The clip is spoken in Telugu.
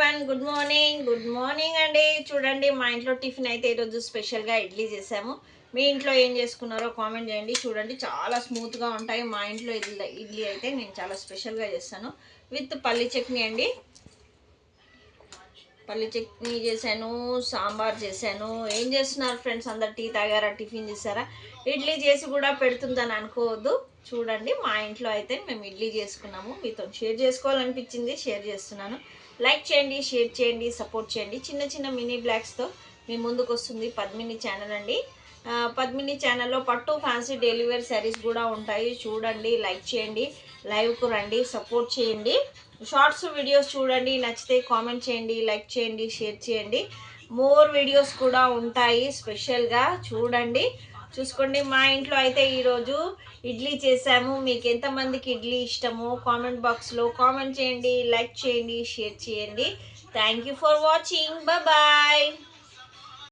ఎవ్రీవన్, గుడ్ మార్నింగ్ అండి. చూడండి, మా ఇంట్లో టిఫిన్ అయితే ఈరోజు స్పెషల్గా ఇడ్లీ చేసాము. మీ ఇంట్లో ఏం చేసుకున్నారో కామెంట్ చేయండి. చూడండి, చాలా స్మూత్గా ఉంటాయి. మా ఇంట్లో ఇడ్లీ అయితే నేను చాలా స్పెషల్గా చేస్తాను విత్ పల్లి చట్నీ అండి. పల్లి చట్నీ చేశాను, సాంబార్ చేశాను. ఏం చేస్తున్నారు ఫ్రెండ్స్? అందరు టీ తాగారా, టిఫిన్ చేశారా? ఇడ్లీ చేసి కూడా పెడుతుందని అనుకోవద్దు. చూడండి, మా ఇంట్లో అయితే మేము ఇడ్లీ చేసుకున్నాము. మీతో షేర్ చేసుకోవాలనిపించింది, షేర్ చేస్తున్నాను. లైక్ చేయండి, షేర్ చేయండి, సపోర్ట్ చేయండి. చిన్న చిన్న మినీ బ్లాగ్స్తో మీ ముందుకు వస్తుంది పద్మిని ఛానల్ అండి. పద్మిని ఛానల్లో పట్టు ఫ్యాన్సీ డెలివరీ శారీస్ కూడా ఉంటాయి. చూడండి, లైక్ చేయండి, లైవ్కు రండి, సపోర్ట్ చేయండి. షార్ట్స్ వీడియోస్ చూడండి, నచ్చితే కామెంట్ చేయండి, లైక్ చేయండి, షేర్ చేయండి. మోర్ వీడియోస్ కూడా ఉంటాయి స్పెషల్గా. చూడండి, చూసుకోండి. మా ఇంట్లో అయితే ఈరోజు ఇడ్లీ చేసాము. మీకు ఎంతమందికి ఇడ్లీ ఇష్టమో కామెంట్ బాక్స్లో కామెంట్ చేయండి, లైక్ చేయండి, షేర్ చేయండి. Thank you for watching. Bye.